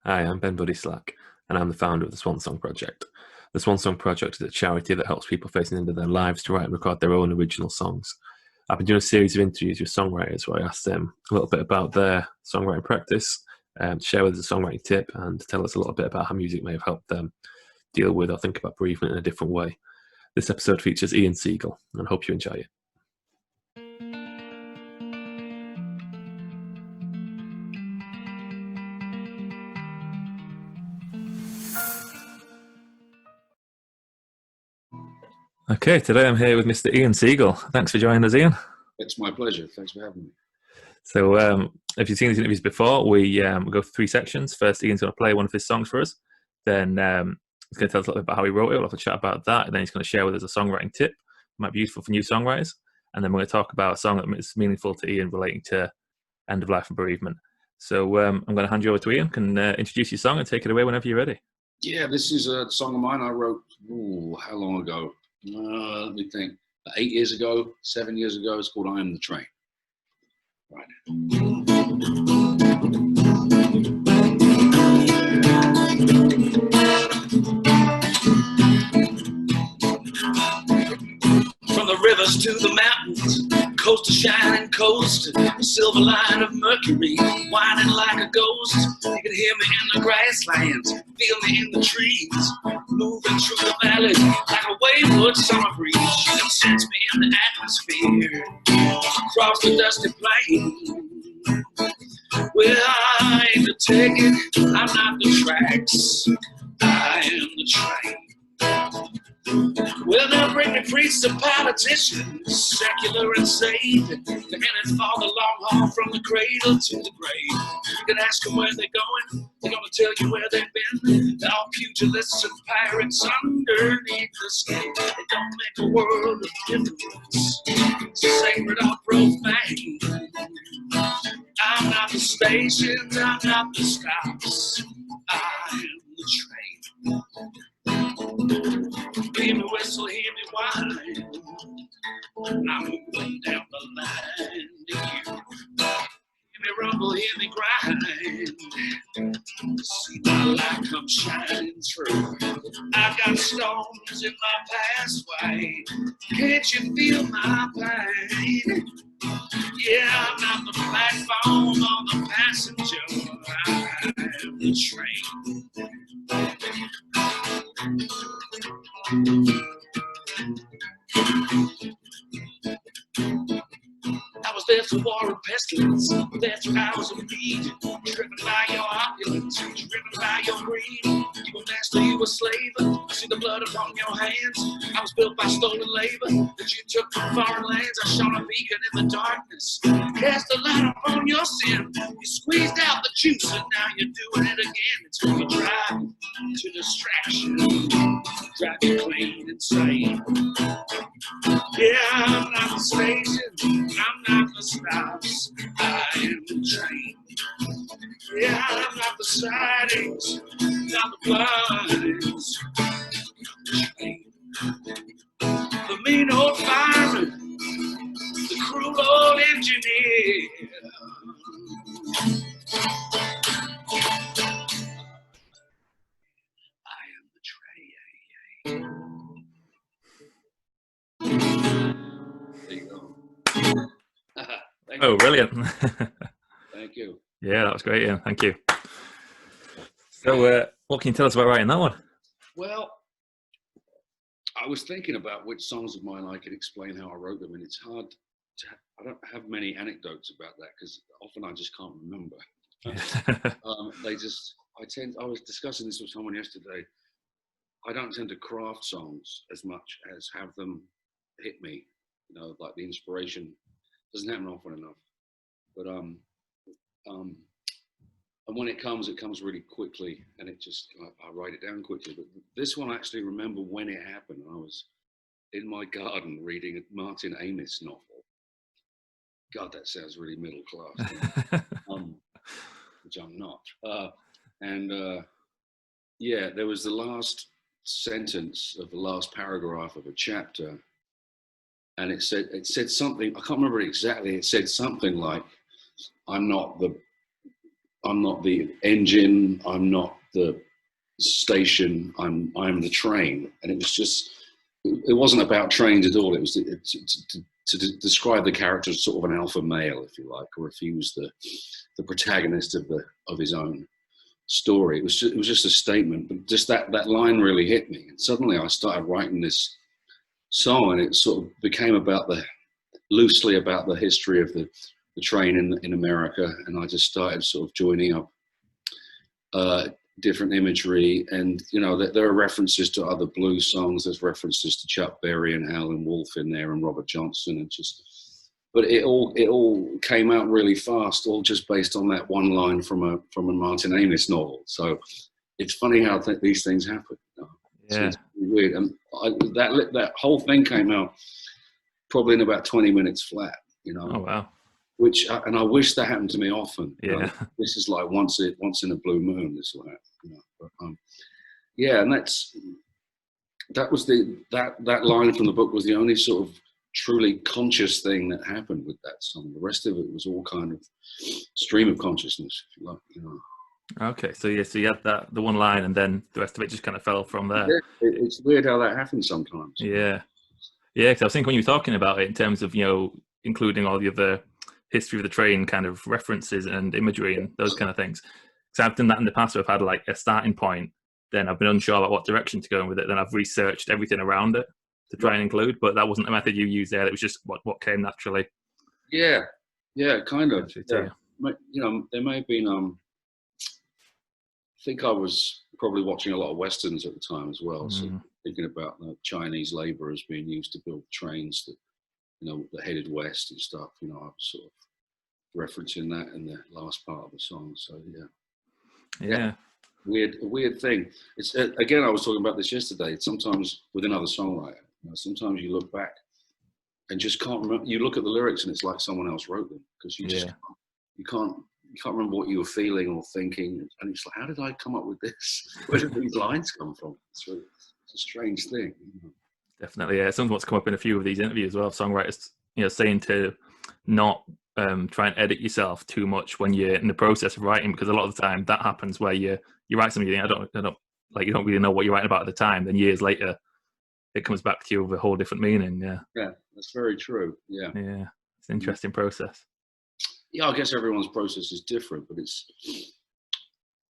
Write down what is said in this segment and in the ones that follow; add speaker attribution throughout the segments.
Speaker 1: Hi, I'm Ben Buddy Slack, and I'm the founder of the Swan Song Project. The Swan Song Project is a charity that helps people facing into their lives to write and record their own original songs. I've been doing a series of interviews with songwriters where I asked them a little bit about their songwriting practice, share with us a songwriting tip, and tell us a little bit about how music may have helped them deal with or think about bereavement in a different way. This episode features Ian Siegal, and I hope you enjoy it. Okay, today I'm here with Mr. Ian Siegal. Thanks for joining us, Ian.
Speaker 2: It's my pleasure. Thanks for having me.
Speaker 1: So, if you've seen these interviews before, we go through three sections. First, Ian's going to play one of his songs for us. Then he's going to tell us a little bit about how he wrote it. We'll have a chat about that. And then he's going to share with us a songwriting tip. It might be useful for new songwriters. And then we're going to talk about a song that is meaningful to Ian relating to end of life and bereavement. So I'm going to hand you over to Ian. Can introduce your song and take it away whenever you're ready.
Speaker 2: Yeah, this is a song of mine I wrote, how long ago? Let me think. 8 years ago, 7 years ago. It's called I Am the Train. Right. From the rivers to the mountains, coast to shining coast, a silver line of Mercury, whining like a ghost. You can hear me in the grasslands, feel me in the trees, moving through the valleys like a wayward summer breeze. You can sense me in the atmosphere, across the dusty plain. Well, I ain't the ticket, I'm not the tracks, I am the train. Well, they'll bring me priests and politicians, secular and saved. They're in it for the long haul from the cradle to the grave. You can ask them where they're going, they're going to tell you where they've been. They're all pugilists and pirates underneath the skin. It don't make a world of difference, sacred or profane. I'm not the station, I'm not the stops, I am the train. Hear me whistle, hear me whine, I'm moving down the line to you. Hear me rumble, hear me grind, see my light come shining through. I've got storms in my pathway, can't you feel my pain? Yeah, I'm not the platform or the passenger, I'm the train. I was there through war and pestilence, there through hours of need, driven by your opulence, driven by your greed. You were master, you were slave, I see the blood upon your hands. I was built by stolen labor that you took from foreign lands. I shone a beacon in the darkness, cast a light upon your sin. You squeezed out the juice and now you're doing it again until you drive to distraction, drive you clean and sane. Yeah, I'm not the station, I'm not the stops, I am the train. Yeah, I'm not the sidings, not the blinds, the train. The mean old fireman, the cruel old engineer. I am the train. There you go.
Speaker 1: Oh, brilliant.
Speaker 2: Thank you.
Speaker 1: Yeah, that was great, Ian. Thank you. So, what can you tell us about writing that one?
Speaker 2: Well, I was thinking about which songs of mine I could explain how I wrote them, and it's hard to, I don't have many anecdotes about that because often I just can't remember. I was discussing this with someone yesterday. I don't tend to craft songs as much as have them hit me, you know, like the inspiration doesn't happen often enough. But and when it comes really quickly, and it just I write it down quickly. But this one I actually remember when it happened. I was in my garden reading a Martin Amis novel. God, that sounds really middle class, which I'm not. Yeah, there was the last sentence of the last paragraph of a chapter, and it said something. I can't remember exactly. It said something like, "I'm not the I'm not the engine, I'm not the station, I'm the train. And it was just, it wasn't about trains at all. It was to describe the character as sort of an alpha male, if you like, or if he was the protagonist of his own story. It was just a statement, but just that line really hit me. And suddenly I started writing this song, and it sort of became loosely about the history of the train in America. And I just started sort of joining up different imagery, and there are references to other blues songs. There's references to Chuck Berry and Howlin' Wolf in there, and Robert Johnson, and but it all came out really fast, all just based on that one line from a Martin Amis novel. So it's funny how these things happen.
Speaker 1: Yeah,
Speaker 2: it's weird. And that whole thing came out probably in about 20 minutes flat.
Speaker 1: Oh wow.
Speaker 2: And I wish that happened to me often.
Speaker 1: Yeah.
Speaker 2: This is like once in a blue moon. This will happen. But, yeah, and that was that line from the book was the only sort of truly conscious thing that happened with that song. The rest of it was all kind of stream of consciousness, if you like.
Speaker 1: Okay, so you had the one line, and then the rest of it just kind of fell from there.
Speaker 2: Yeah, it's weird how that happens sometimes.
Speaker 1: Yeah, because I was thinking when you were talking about it in terms of including all the other history of the train kind of references and imagery and those kind of things. Because I've done that in the past, where I've had like a starting point, then I've been unsure about what direction to go in with it, then I've researched everything around it to try and include, but that wasn't the method you used there. It was just what came naturally.
Speaker 2: Yeah, kind of.
Speaker 1: Yeah.
Speaker 2: There may have been. I think I was probably watching a lot of westerns at the time as well. So thinking about Chinese labourers being used to build trains that that headed west and stuff. I was sort of referencing that in the last part of the song. So yeah. Weird thing. It's again, I was talking about this yesterday. Sometimes with another songwriter, sometimes you look back and just can't remember. You look at the lyrics and it's like someone else wrote them, because you just you can't remember what you were feeling or thinking. And it's like, how did I come up with this? Where did these lines come from? It's a strange thing.
Speaker 1: Definitely, yeah. Something what's come up in a few of these interviews as well. Songwriters, saying to not try and edit yourself too much when you're in the process of writing, because a lot of the time that happens where you write something, you think, I don't like, you don't really know what you're writing about at the time. Then years later, it comes back to you with a whole different meaning.
Speaker 2: Yeah, that's very true. Yeah,
Speaker 1: it's an interesting process.
Speaker 2: Yeah, I guess everyone's process is different, but it's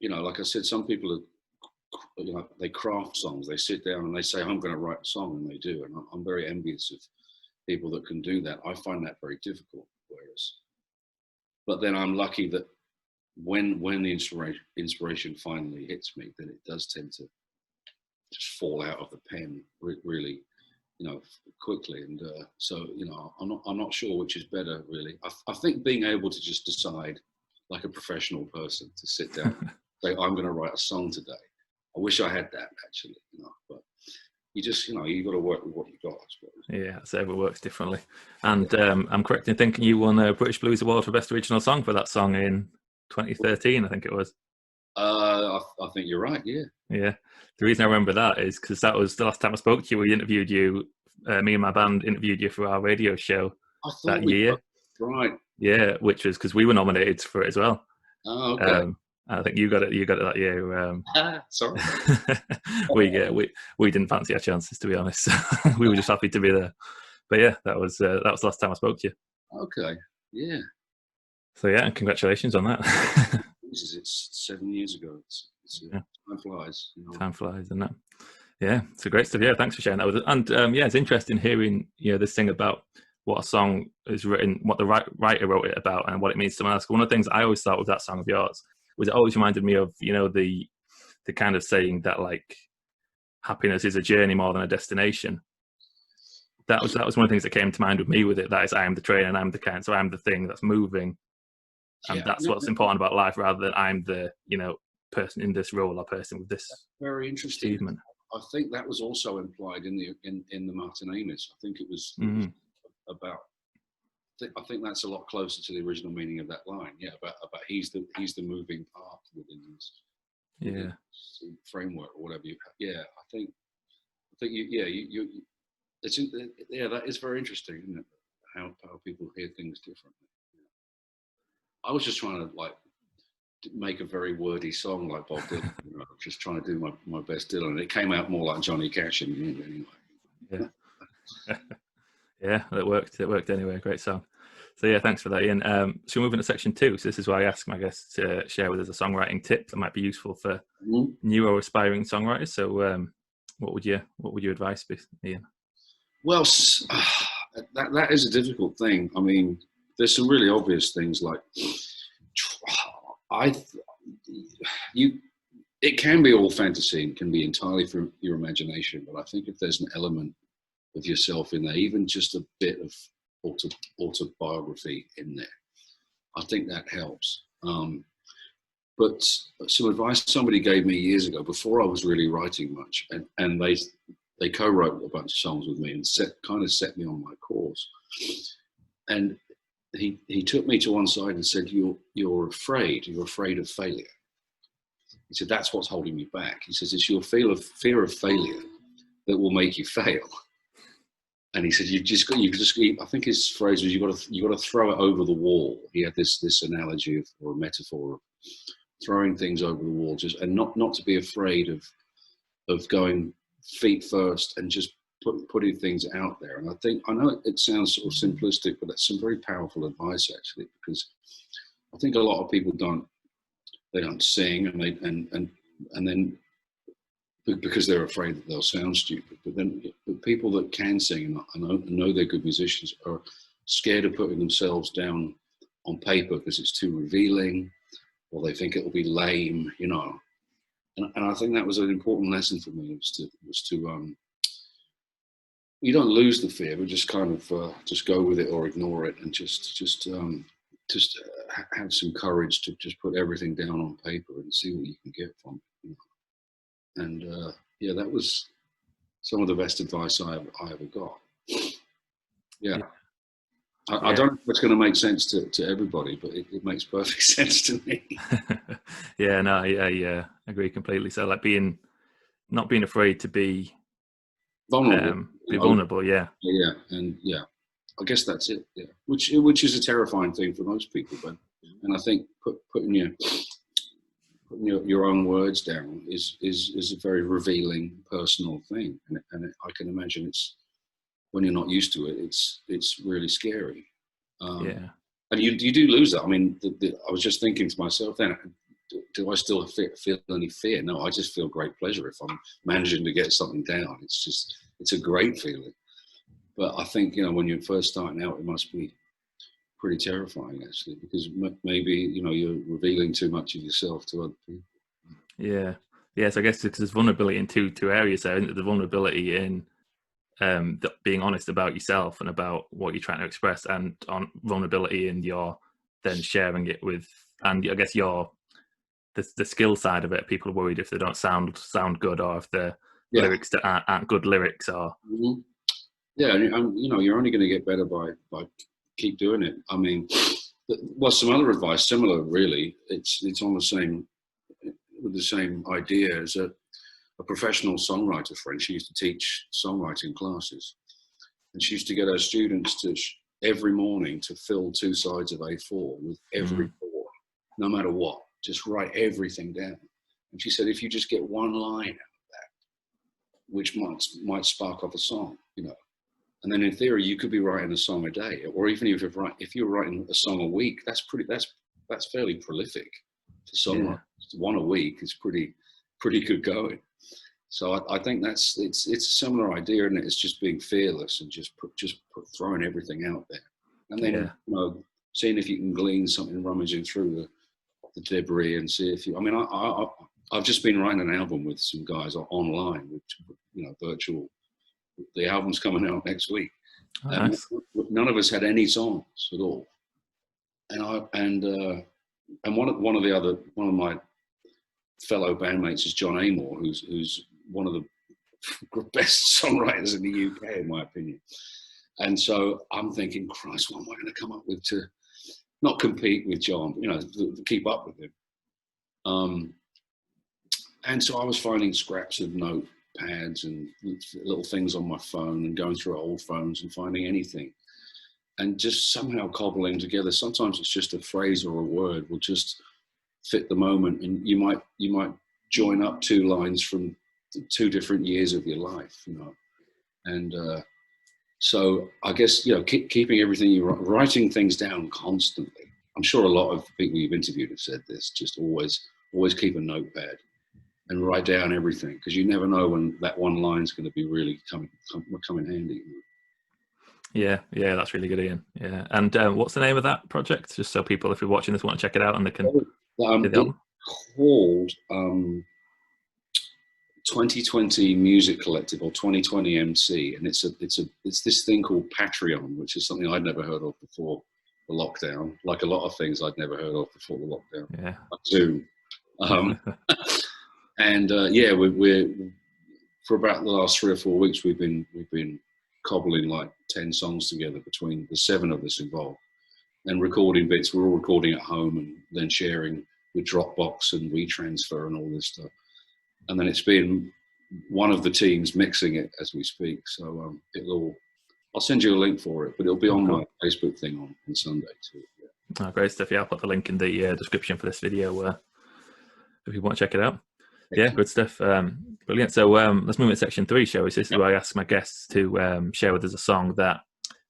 Speaker 2: like I said, some people are. They craft songs. They sit down and they say, I'm going to write a song, and they do. And I'm very envious of people that can do that. I find that very difficult. But then I'm lucky that when the inspiration finally hits me, then it does tend to just fall out of the pen really, quickly. And so, I'm not sure which is better, really. I think being able to just decide, like a professional person, to sit down and say, I'm going to write a song today. I wish I had that, actually, but you just, you got to work with what you got, I suppose.
Speaker 1: Yeah, so everyone works differently. And I'm correct in thinking you won a British Blues Award for Best Original Song for that song in 2013, I think it was.
Speaker 2: I think you're right, yeah.
Speaker 1: Yeah. The reason I remember that is because that was the last time I spoke to you. We interviewed you, me and my band interviewed you for our radio show that year.
Speaker 2: Right.
Speaker 1: Yeah, which was because we were nominated for it as well.
Speaker 2: Oh, okay.
Speaker 1: I think you got it that year.
Speaker 2: Sorry.
Speaker 1: we didn't fancy our chances, to be honest. We were just happy to be there. But yeah, that was the last time I spoke to you.
Speaker 2: Okay. Yeah.
Speaker 1: So yeah, and congratulations on that.
Speaker 2: It's 7 years ago. Time flies.
Speaker 1: Time flies, isn't it? Yeah, it's great stuff. Yeah, thanks for sharing that with us. And it's interesting hearing this thing about what a song is written, what the writer wrote it about, and what it means to someone else. One of the things I always thought with that song of yours was it always reminded me of the kind of saying that like happiness is a journey more than a destination. That was one of the things that came to mind with me with it. That is, I am the train and I'm the kind, so I'm the thing that's moving, and that's what's important about life, rather than I'm the person in this role or person with this.
Speaker 2: That's very interesting
Speaker 1: achievement.
Speaker 2: I think that was also implied in the Martin Amis. I think it was about. I think that's a lot closer to the original meaning of that line. Yeah, about he's the moving part within this framework or whatever you. Yeah, I think you. That is very interesting, isn't it? How people hear things differently. I was just trying to
Speaker 3: make a very wordy song like Bob Dylan. You know, just trying to do my best Dylan. It came out more like Johnny Cash in the end, anyway.
Speaker 1: Yeah. Yeah, it worked. It worked anyway. Great song. So yeah, thanks for that, Ian. So we're moving to section 2. So this is why I ask my guests to share with us a songwriting tip that might be useful for new or aspiring songwriters. So what would your advice be, Ian?
Speaker 3: Well, that is a difficult thing. I mean, there's some really obvious things like it can be all fantasy and can be entirely from your imagination, but I think if there's an element of yourself in there, even just a bit of autobiography in there, I think that helps. But some advice somebody gave me years ago, before I was really writing much, and they co-wrote a bunch of songs with me and kind of set me on my course. And he took me to one side and said, you're afraid of failure. He said, that's what's holding you back. He says, it's your fear of failure that will make you fail. And he said, I think his phrase was, you got to throw it over the wall. He had this analogy or a metaphor of throwing things over the wall, and not to be afraid of going feet first and just putting things out there. And I know it sounds sort of simplistic, but that's some very powerful advice actually, because I think a lot of people don't sing and then because they're afraid that they'll sound stupid. But then the people that can sing and know they're good musicians are scared of putting themselves down on paper because it's too revealing, or they think it'll be lame, you know. And I think that was an important lesson for me, was to you don't lose the fear, but just kind of just go with it or ignore it, and just have some courage to just put everything down on paper and see what you can get from it. You know? And yeah, that was some of the best advice I ever got. Yeah. I don't know if it's going to make sense to everybody, but it makes perfect sense to me.
Speaker 1: Yeah, no, I agree completely. So like not being afraid to be
Speaker 3: vulnerable.
Speaker 1: Vulnerable, yeah.
Speaker 3: Yeah, and yeah, I guess that's it. Yeah, which is a terrifying thing for most people, and I think putting your own words down is a very revealing personal thing, and I can imagine it's, when you're not used to it, it's really scary.
Speaker 1: Yeah.
Speaker 3: And you do lose that. I mean, I was just thinking to myself then, do I still feel any fear? No, I just feel great pleasure if I'm managing to get something down. It's a great feeling. But I think, you know, when you're first starting out, it must be pretty terrifying actually, because maybe, you know, you're revealing too much of yourself to other people.
Speaker 1: Yeah. Yes, I guess because there's vulnerability in two areas there, isn't it? The vulnerability in being honest about yourself and about what you're trying to express, and on vulnerability in your then sharing it with, and I guess the skill side of it. People are worried if they don't sound good, or if the lyrics that aren't good lyrics, or
Speaker 3: yeah, and you know, you're only going to get better by keep doing it. I mean, well, some other advice similar, really. It's on the same idea as a professional songwriter friend. She used to teach songwriting classes, and she used to get her students to every morning to fill 2 sides of A4 with every chord, no matter what. Just write everything down. And she said, if you just get one line out of that, which might spark off a song, you know, and then in theory you could be writing a song a day, or even if you're writing a song a week, that's fairly prolific for songwriters. Yeah. One a week is pretty good going. So I think it's a similar idea, and it's just being fearless and just throwing everything out there, and then you know, seeing if you can glean something, rummaging through the debris and see if you. I mean, I've just been writing an album with some guys online, with, you know, virtual. The album's coming out next week.
Speaker 1: Oh, nice.
Speaker 3: None of us had any songs at all, and one of my fellow bandmates is John Amor, who's one of the best songwriters in the UK, in my opinion. And so I'm thinking, Christ, what am I going to come up with to not compete with John, but, you know, to keep up with him? And so I was finding scraps of notepads and little things on my phone, and going through old phones and finding anything, and just somehow cobbling together. Sometimes it's just a phrase or a word will just fit the moment, and you might join up two lines from two different years of your life, you know. And so I guess, you know, keeping everything, writing things down constantly. I'm sure a lot of people you've interviewed have said this. Just always keep a notepad and write down everything, because you never know when that one line's going to be really come in handy.
Speaker 1: Yeah, that's really good, Ian. Yeah, and what's the name of that project? Just so people, if you're watching this, want to check it out, and they can.
Speaker 3: It's called 2020 Music Collective, or 2020 MC, and it's this thing called Patreon, which is something I'd never heard of before the lockdown. Like a lot of things I'd never heard of before the lockdown.
Speaker 1: Yeah.
Speaker 3: Like Zoom. And we're for about the last 3 or 4 weeks we've been cobbling like 10 songs together between the 7 of us involved, and recording bits. We're all recording at home and then sharing with Dropbox and WeTransfer and all this stuff. And then it's been one of the teams mixing it as we speak. So I'll send you a link for it, but it'll be on my Facebook thing on Sunday too. Yeah.
Speaker 1: Oh, great stuff. Yeah, I'll put the link in the description for this video if you want to check it out. Yeah, good stuff. Brilliant. So let's move into section 3, shall we? So this is where I ask my guests to share with us a song that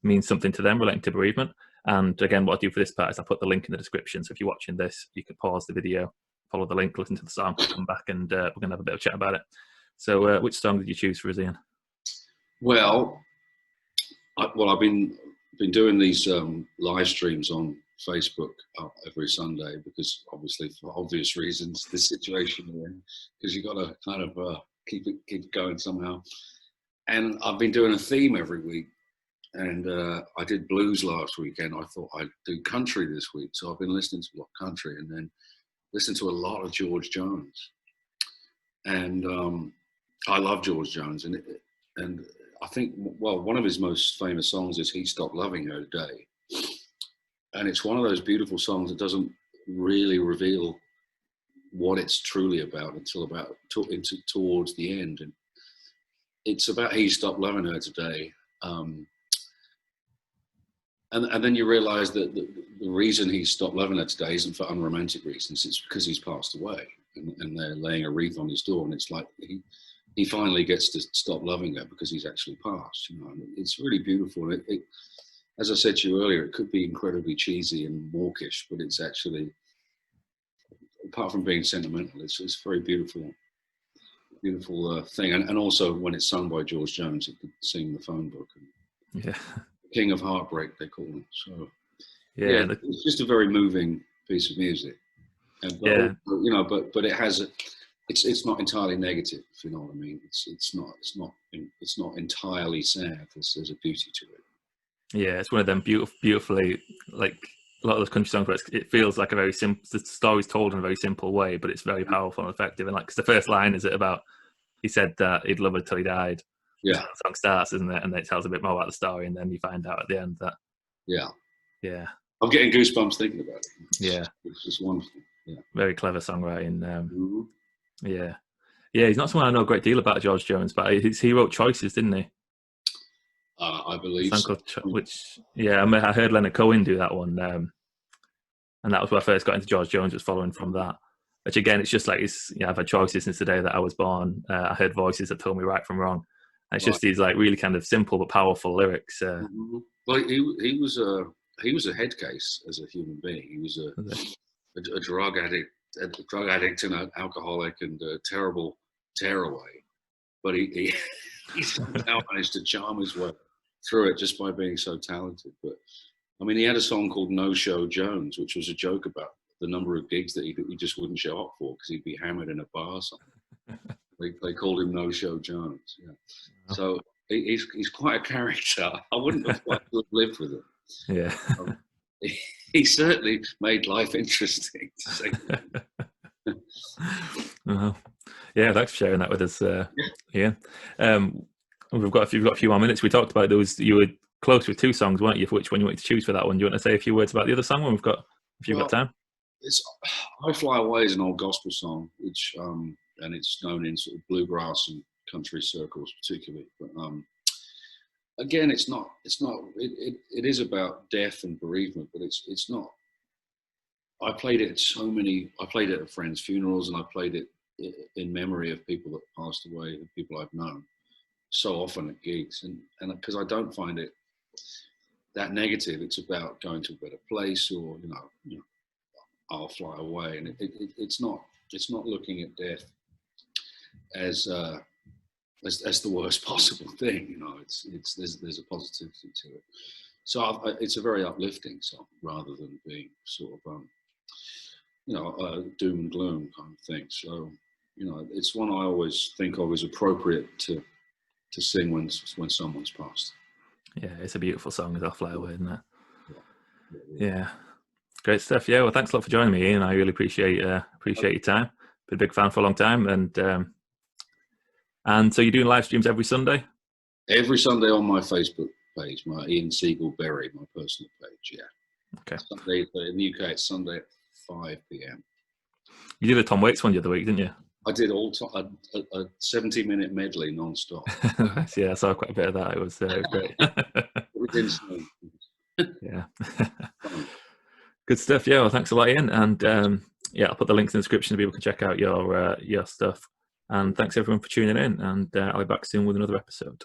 Speaker 1: means something to them relating to bereavement. And again, what I do for this part is I put the link in the description. So if you're watching this, you can pause the video, follow the link, listen to the song, come back, and we're going to have a bit of a chat about it. So which song did you choose for us, Ian?
Speaker 3: Well, I've been doing these live streams on Facebook every Sunday, because obviously for obvious reasons, the situation we're in, because you've got to kind of keep it going somehow. And I've been doing a theme every week, and I did blues last weekend. I thought I'd do country this week, so I've been listening to a lot of country, and then listened to a lot of George Jones. And I love George Jones, and I think, well, one of his most famous songs is "He Stopped Loving Her Today," and it's one of those beautiful songs that doesn't really reveal what it's truly about until towards the end. And it's about he stopped loving her today, and then you realise that the reason he stopped loving her today isn't for unromantic reasons. It's because he's passed away, and they're laying a wreath on his door, and it's like he finally gets to stop loving her because he's actually passed. You know, and it's really beautiful. As I said to you earlier, it could be incredibly cheesy and mawkish, but it's actually, apart from being sentimental, it's a very beautiful thing. And also, when it's sung by George Jones, it could sing the phone book.
Speaker 1: Yeah.
Speaker 3: King of Heartbreak, they call it. So
Speaker 1: yeah,
Speaker 3: it's just a very moving piece of music. And you know, but it has it's not entirely negative, if you know what I mean. It's not entirely sad. There's a beauty to it.
Speaker 1: Yeah, it's one of them beautifully, like a lot of those country songs where it feels like a very simple, the story's told in a very simple way, but it's very powerful and effective. And like, cause the first line is it about, he said that he'd love her till he died.
Speaker 3: Yeah.
Speaker 1: The song starts, isn't it? And then it tells a bit more about the story, and then you find out at the end that. Yeah.
Speaker 3: I'm getting goosebumps thinking about it.
Speaker 1: Yeah.
Speaker 3: It's just wonderful. Yeah.
Speaker 1: Very clever songwriting. Yeah. He's not someone I know a great deal about, George Jones, but he wrote Choices, didn't he?
Speaker 3: I believe so.
Speaker 1: I heard Leonard Cohen do that one, and that was where I first got into George Jones, was following from that. Which again, it's just like I've had choices since the day that I was born. I heard voices that told me right from wrong. And it's just these like really kind of simple but powerful lyrics.
Speaker 3: Well, he was a head case as a human being. He was a drug addict and an alcoholic and a terrible tearaway. But he somehow managed to charm his way through it just by being so talented. But I mean, he had a song called "No Show Jones," which was a joke about the number of gigs that he just wouldn't show up for because he'd be hammered in a bar or something. They called him "No Show Jones." Yeah. So he's quite a character. I wouldn't have liked to have lived with him.
Speaker 1: Yeah.
Speaker 3: He certainly made life interesting, to say.
Speaker 1: Yeah, thanks for sharing that with us. Yeah. We've got a few more minutes. We talked about those. You were close with 2 songs, weren't you? For which one you wanted to choose for that one? Do you want to say a few words about the other song when if you've got time?
Speaker 3: It's "I Fly Away" is an old gospel song, which and it's known in sort of bluegrass and country circles particularly. But again, it is about death and bereavement, but it's not. I played it I played it at friends' funerals, and I played it in memory of people that passed away, and people I've known, so often at gigs. And because I don't find it that negative, it's about going to a better place, or, I'll fly away. And it's not looking at death as the worst possible thing. There's a positivity to it. So it's a very uplifting song, rather than being sort of doom and gloom kind of thing. So it's one I always think of as appropriate to sing when someone's passed.
Speaker 1: Yeah, it's a beautiful song as I fly away, isn't it? Yeah. Great stuff. Yeah, well, thanks a lot for joining me, Ian. I really appreciate your time. Been a big fan for a long time, and so you're doing live streams every Sunday?
Speaker 3: Every Sunday on my Facebook page, my Ian Siegal Berry, my personal page. Yeah.
Speaker 1: Okay.
Speaker 3: Sunday in the UK, it's Sunday at 5 p.m.
Speaker 1: You did a Tom Waits one the other week, didn't you?
Speaker 3: I did a 70-minute medley non-stop.
Speaker 1: Yeah, I saw quite a bit of that. It was great. Yeah. Good stuff. Yeah, well, thanks a lot, Ian. And I'll put the links in the description so people can check out your stuff. And thanks everyone for tuning in. And I'll be back soon with another episode.